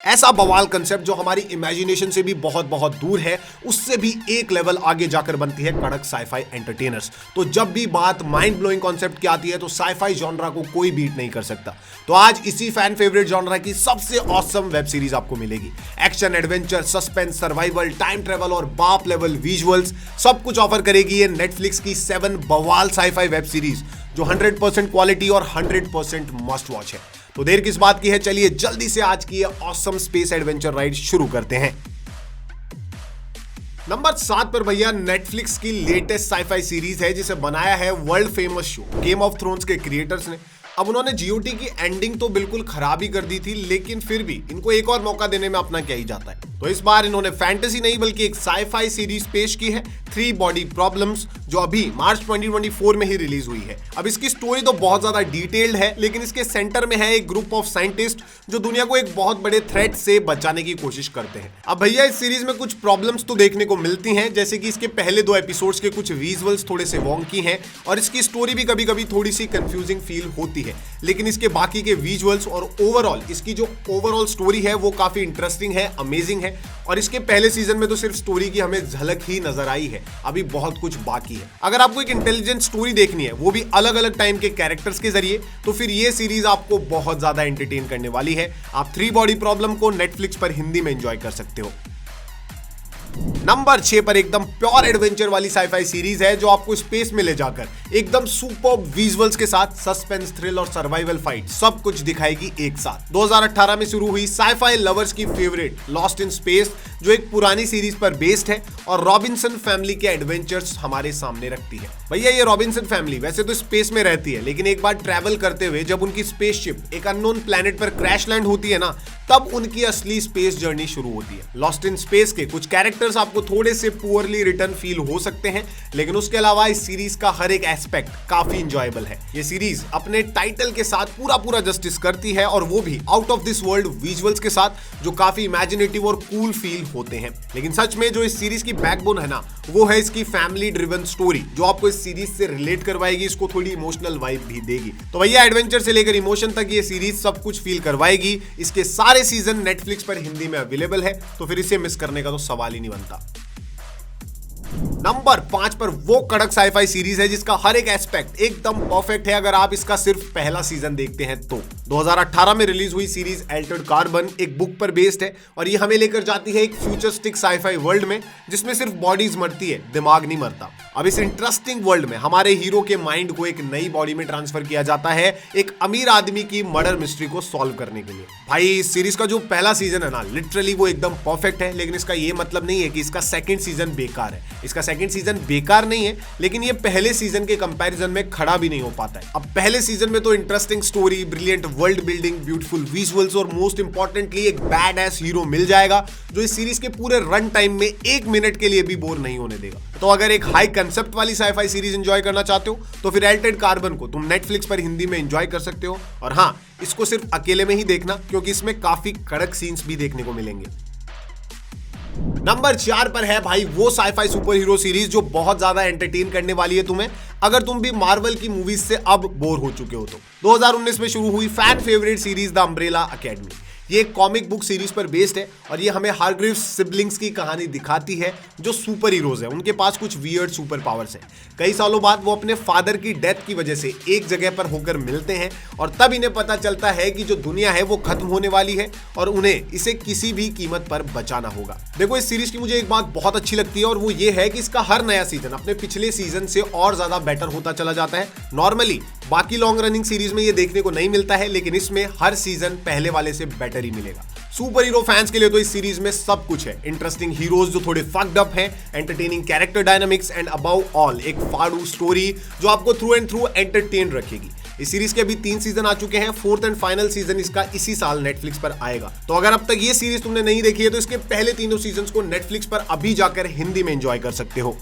ऐसा बवाल कंसेप्ट जो हमारी इमेजिनेशन से भी बहुत बहुत दूर है, उससे भी एक लेवल आगे जाकर बनती है कड़क साईफाई एंटरटेनर्स। तो जब भी बात माइंड ब्लोइंग कॉन्सेप्ट की आती है तो साईफाई जॉनरा को कोई बीट नहीं कर सकता। तो आज इसी फैन फेवरेट जॉनरा की सबसे ऑसम वेब सीरीज आपको मिलेगी। Action, adventure, suspense, survival, time travel और बाप लेवल विजुअल्स सब कुछ ऑफर करेगी ये नेटफ्लिक्स की 7 बवाल साईफाई वेब सीरीज जो 100% क्वालिटी और 100% मस्ट वॉच है। तो देर किस बात की है, चलिए जल्दी से आज की ये ऑसम स्पेस एडवेंचर राइड शुरू करते हैं। नंबर 7 पर भैया नेटफ्लिक्स की लेटेस्ट साईफाई सीरीज है जिसे बनाया है world famous show game of thrones के क्रिएटर्स ने। अब उन्होंने जीओटी की एंडिंग तो बिल्कुल खराब ही कर दी थी, लेकिन फिर भी इनको एक और मौका देने में अपना क्या ही जाता है। तो इस बार इन्होंने फैंटेसी नहीं बल्कि एक साईफाई सीरीज पेश की है, 3 बॉडी प्रॉब्लम्स, जो अभी मार्च 2024 में ही रिलीज हुई है। अब इसकी स्टोरी तो बहुत ज्यादा डिटेल्ड है, लेकिन इसके सेंटर में है एक ग्रुप ऑफ साइंटिस्ट जो दुनिया को एक बहुत बड़े थ्रेट से बचाने की कोशिश करते हैं। अब भैया इस सीरीज में कुछ प्रॉब्लम्स तो देखने को मिलती हैं, जैसे कि इसके पहले 2 एपिसोड्स के कुछ विजुअल्स थोड़े से वॉन्की हैं और इसकी स्टोरी भी कभी कभी थोड़ी सी कंफ्यूजिंग फील होती है, लेकिन इसके बाकी के विजुअल्स और ओवरऑल इसकी जो ओवरऑल स्टोरी है वो काफी इंटरेस्टिंग है, अमेजिंग है। और इसके पहले सीजन में तो सिर्फ स्टोरी की हमें झलक ही नजर आई है, अभी बहुत कुछ बाकी है। अगर आपको एक इंटेलिजेंट स्टोरी देखनी है, वो भी अलग अलग टाइम के कैरेक्टर्स के जरिए, तो फिर ये सीरीज आपको बहुत ज्यादा एंटरटेन करने वाली है। आप 3 बॉडी प्रॉब्लम को नेटफ्लिक्स पर हिंदी में एंजॉय कर सकते हो। नंबर 6 पर एकदम प्योर एडवेंचर वाली साईफाई सीरीज है जो आपको स्पेस में ले जाकर एकदम सुपर्ब विजुअल्स के साथ सस्पेंस, थ्रिल और सर्वाइवल फाइट सब कुछ दिखाएगी एक साथ। 2018 में शुरू हुई साईफाई लवर्स की फेवरेट लॉस्ट इन स्पेस, जो एक पुरानी सीरीज पर बेस्ड है और रॉबिन्सन फैमिली के एडवेंचर्स हमारे सामने रखती है। भैया ये रॉबिन्सन फैमिली वैसे तो स्पेस में रहती है, लेकिन एक बार ट्रैवल करते हुए जब उनकी स्पेसशिप एक अननोन प्लेनेट पर क्रैश लैंड होती है ना, तब उनकी असली स्पेस जर्नी शुरू होती है। लॉस्ट इन स्पेस के कुछ कैरेक्टर्स आपको थोड़े से पुअरली रिटर्न फील हो सकते हैं, लेकिन उसके अलावा इस सीरीज का हर एक एस्पेक्ट काफी इंजॉयबल है। ये सीरीज अपने टाइटल के साथ पूरा जस्टिस करती है, और वो भी out of this world visuals के साथ जो काफी इमेजिनेटिव और कूल फील होते हैं। लेकिन सच में जो इस सीरीज की बैकबोन है ना, वो है इसकी फैमिली ड्रिवन स्टोरी, जो आपको इस सीरीज से रिलेट करवाएगी, इसको थोड़ी इमोशनल वाइब भी देगी। तो भैया एडवेंचर से लेकर इमोशन तक ये सीरीज सब कुछ फील करवाएगी। इसके सारे सीजन नेटफ्लिक्स पर हिंदी में अवेलेबल है, तो फिर इसे मिस करने का तो सवाल ही नहीं बनता। नंबर 5 पर वो कड़क साईफाई सीरीज है जिसका हर एक एस्पेक्ट एकदम परफेक्ट है अगर आप इसका सिर्फ पहला सीजन देखते हैं तो। 2018 में रिलीज हुई सीरीज अल्टर्ड कार्बन एक बुक पर बेस्ड है, और ये हमें लेकर जाती है एक फ्यूचरिस्टिक साईफाई वर्ल्ड में जिसमें सिर्फ बॉडीज मरती है, दिमाग नहीं मरता। अब इस इंटरेस्टिंग वर्ल्ड में हमारे हीरो के माइंड को एक नई बॉडी में ट्रांसफर किया जाता है एक अमीर आदमी की मर्डर मिस्ट्री को सॉल्व करने के लिए। भाई इस सीरीज का जो पहला सीजन है ना, लिटरली वो एकदम परफेक्ट है, लेकिन इसका ये मतलब नहीं है कि इसका सेकंड सीजन बेकार है। इसका सेकंड सीजन बेकार नहीं है, लेकिन ये पहले सीजन के कंपैरिजन में खड़ा भी नहीं हो पाता है। अब पहले सीजन में तो interesting story, brilliant world building, beautiful visuals और मोस्ट इंपॉर्टेंटली एक बैड एस हीरो मिल जाएगा जो इस सीरीज के पूरे रन टाइम में 1 मिनट के लिए भी बोर नहीं होने देगा। तो अगर एक हाई कंसेप्ट वाली साईफाई सीरीज एंजॉय करना चाहते हो तो फिर अल्टर्ड कार्बन को तुम नेटफ्लिक्स पर हिंदी में एंजॉय कर सकते हो। और हाँ, इसको सिर्फ अकेले में ही देखना, क्योंकि इसमें काफी कड़क सीन्स भी देखने को मिलेंगे। नंबर 4 पर है भाई वो साईफाई सुपर हीरो सीरीज जो बहुत ज्यादा एंटरटेन करने वाली है तुम्हें, अगर तुम भी मार्वल की मूवीज से अब बोर हो चुके हो तो। 2019 में शुरू हुई fan favourite series the umbrella academy, ये एक कॉमिक बुक सीरीज पर बेस्ड है, और ये हमें हार्ग्रीव्स सिबलिंग्स की कहानी दिखाती है जो सुपर हीरोज हैं। उनके पास कुछ वियर्ड सुपर पावर्स हैं। कई सालों बाद वो अपने फादर की डेथ की वजह से एक जगह पर होकर मिलते हैं, और तब इन्हें पता चलता है कि जो दुनिया है वो खत्म होने वाली है और उन्हें इसे किसी भी कीमत पर बचाना होगा। देखो इस सीरीज की मुझे एक बात बहुत अच्छी लगती है, और वो ये है कि इसका हर नया सीजन अपने पिछले सीजन से और ज्यादा बेटर होता चला जाता है। नॉर्मली बाकी लॉन्ग रनिंग सीरीज में ये देखने को नहीं मिलता है, लेकिन इसमें हर सीजन पहले वाले से बेटर ही मिलेगा। सुपर हीरो फैंस के लिए तो इस सीरीज में सब कुछ है। इंटरेस्टिंग हीरोज जो थोड़े फक्ड अप हैं, entertaining character dynamics, and above all एक फाड़ू स्टोरी जो आपको थ्रू एंड थ्रू एंटरटेन रखेगी। इस सीरीज के अभी 3 सीजन आ चुके हैं, 4th एंड फाइनल सीजन इसका इसी साल नेटफ्लिक्स पर आएगा। तो अगर अब तक ये सीरीज तुमने नहीं देखी है तो इसके पहले 3 सीजन को नेटफ्लिक्स पर अभी जाकर हिंदी में एंजॉय कर सकते हो।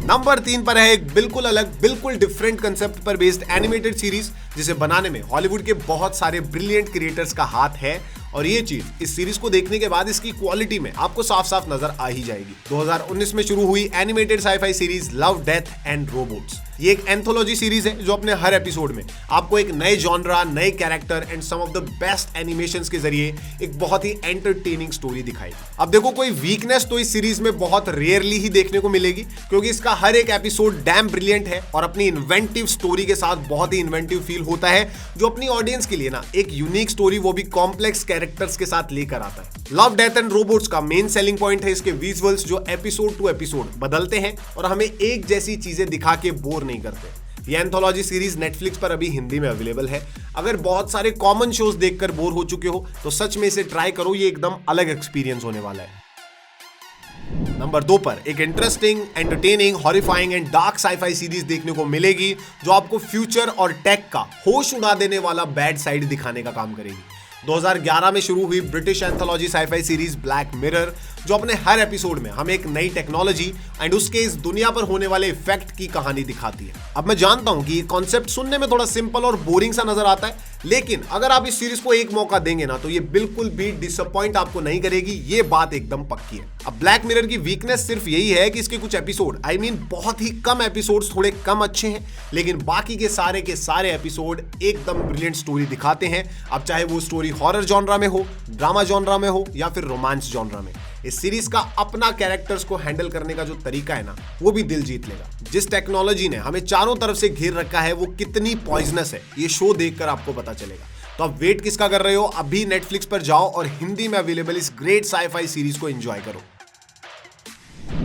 नंबर 3 पर है एक बिल्कुल अलग, बिल्कुल डिफरेंट कंसेप्ट पर बेस्ड एनिमेटेड सीरीज जिसे बनाने में हॉलीवुड के बहुत सारे ब्रिलियंट क्रिएटर्स का हाथ है, और ये चीज इस सीरीज को देखने के बाद इसकी क्वालिटी में आपको साफ साफ नजर आ ही जाएगी। 2019 में शुरू हुई animated sci fi series Love Death and Robots. ये एक एंथोलॉजी सीरीज है जो अपने हर एपिसोड में आपको एक नए जॉनरा, नए character and some of the best animations के जरिए एक बहुत ही एंटरटेनिंग स्टोरी दिखाई। अब देखो, कोई वीकनेस तो इस सीरीज में बहुत रेयरली ही देखने को मिलेगी, क्योंकि इसका हर एक एपिसोड डैम ब्रिलियंट है और अपनी इन्वेंटिव स्टोरी के साथ बहुत ही इन्वेंटिव फील होता है, जो अपनी ऑडियंस के लिए ना एक यूनिक स्टोरी, वो भी कॉम्प्लेक्स कैरेक्टर्स के साथ लेकर आता है। लव डेथ एंड रोबोट्स का मेन सेलिंग पॉइंट है इसके विजुअल्स, जो एपिसोड टू एपिसोड बदलते हैं और हमें एक जैसी चीजें दिखा के बोर नहीं करते। ये एंथोलॉजी सीरीज नेटफ्लिक्स पर अभी हिंदी में अवेलेबल है। अगर बहुत सारे कॉमन शोज देखकर बोर हो चुके हो तो सच में इसे ट्राई करो, ये एकदम अलग एक्सपीरियंस होने वाला है। नंबर 2 पर एक interesting, entertaining, horrifying and dark sci fi series देखने को मिलेगी, जो आपको फ्यूचर और टेक का होश उड़ा देने वाला बैड साइड दिखाने का काम करेगी। 2011 में शुरू हुई British anthology sci fi series Black Mirror, जो अपने हर एपिसोड में हमें एक नई टेक्नोलॉजी एंड उसके इस दुनिया पर होने वाले इफेक्ट की कहानी दिखाती है। अब मैं जानता हूं कि ये कॉन्सेप्ट सुनने में थोड़ा सिंपल और बोरिंग सा नजर आता है, लेकिन अगर आप इस सीरीज को एक मौका देंगे ना तो ये बिल्कुल भी डिसअपॉइंट आपको नहीं करेगी, ये बात एकदम पक्की है। अब ब्लैक मिरर की वीकनेस सिर्फ यही है कि इसके कुछ एपिसोड, बहुत ही कम एपिसोड्स थोड़े कम अच्छे हैं, लेकिन बाकी के सारे एपिसोड एकदम ब्रिलियंट स्टोरी दिखाते हैं। अब चाहे वो स्टोरी हॉरर जॉनरा में हो, ड्रामा जॉनरा में हो या फिर रोमांस जॉनरा में, इस सीरीज का अपना कैरेक्टर्स को हैंडल करने का जो तरीका है ना, वो भी दिल जीत लेगा। जिस टेक्नोलॉजी ने हमें चारों तरफ से घेर रखा है वो कितनी पॉइजनस है, ये शो देखकर आपको पता चलेगा। तो अब वेट किसका कर रहे हो? अभी नेटफ्लिक्स पर जाओ और हिंदी में अवेलेबल इस ग्रेट साइफाई सीरीज को एंजॉय करो।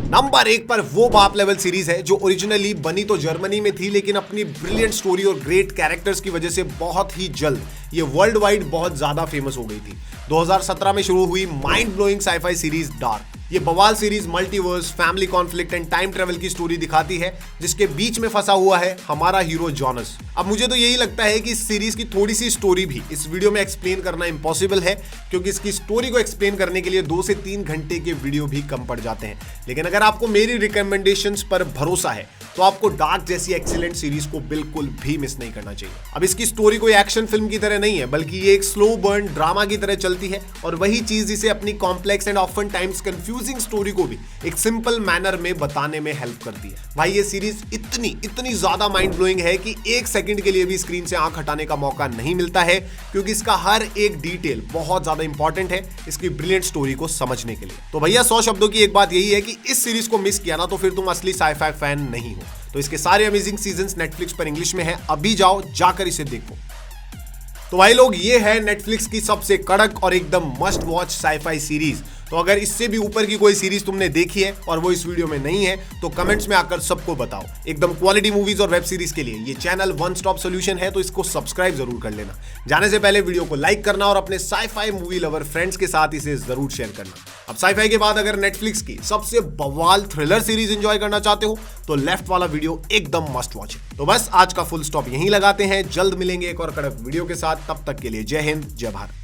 नंबर 1 पर वो बाप लेवल सीरीज है जो ओरिजिनली बनी तो जर्मनी में थी, लेकिन अपनी ब्रिलियंट स्टोरी और ग्रेट कैरेक्टर्स की वजह से बहुत ही जल्द ये वर्ल्ड वाइड बहुत ज्यादा फेमस हो गई थी। 2017 में शुरू हुई mind blowing sci fi series Dark. ये बवाल series multiverse, family conflict and time travel की स्टोरी दिखाती है, जिसके बीच में फंसा हुआ है हमारा हीरो जॉनस। अब मुझे तो यही लगता है कि इस सीरीज की थोड़ी सी स्टोरी भी इस वीडियो में एक्सप्लेन करना इम्पॉसिबल है, क्योंकि इसकी स्टोरी को एक्सप्लेन करने के लिए 2 से 3 घंटे के वीडियो भी कम पड़ जाते हैं। लेकिन अगर आपको मेरी रिकमेंडेशंस पर भरोसा है तो आपको डार्क जैसी एक्सीलेंट सीरीज को बिल्कुल भी मिस नहीं करना चाहिए। अब इसकी स्टोरी कोई एक्शन फिल्म की तरह नहीं है, बल्कि ये एक स्लो बर्न ड्रामा की तरह चलती है, और वही चीज इसे अपनी complex and often times confusing story को भी एक सिंपल मैनर में बताने में हेल्प करती है। भाई ये सीरीज इतनी ज्यादा माइंड ब्लोइंग है कि 1 सेकंड के लिए भी स्क्रीन से आंख हटाने का मौका नहीं मिलता है, क्योंकि इसका हर एक डिटेल बहुत ज्यादा इंपॉर्टेंट है इसकी ब्रिलियंट स्टोरी को समझने के लिए। तो भैया 100 शब्दों की एक बात यही है कि इस सीरीज को मिस किया ना तो फिर तुम असली साइफाई फैन नहीं हो। तो इसके सारे अमेजिंग सीजन्स नेटफ्लिक्स पर इंग्लिश में है, अभी जाओ जाकर इसे देखो। तो भाई लोग, ये है नेटफ्लिक्स की सबसे कड़क और एकदम मस्ट वॉच साइफाई सीरीज। तो अगर इससे भी ऊपर की कोई सीरीज तुमने देखी है और वो इस वीडियो में नहीं है तो कमेंट्स में आकर सबको बताओ। एकदम क्वालिटी मूवीज और वेब सीरीज के लिए ये चैनल वन स्टॉप सॉल्यूशन है, तो इसको सब्सक्राइब जरूर कर लेना। जाने से पहले वीडियो को लाइक करना और अपने साइफाई मूवी लवर फ्रेंड्स के साथ इसे जरूर शेयर करना। अब साइफाई के बाद अगर नेटफ्लिक्स की सबसे बवाल थ्रिलर सीरीज एंजॉय करना चाहते हो तो लेफ्ट वाला वीडियो एकदम मस्ट वॉच है। तो बस आज का फुल स्टॉप यहीं लगाते हैं, जल्द मिलेंगे एक और कड़क वीडियो के साथ। तब तक के लिए जय हिंद, जय भारत।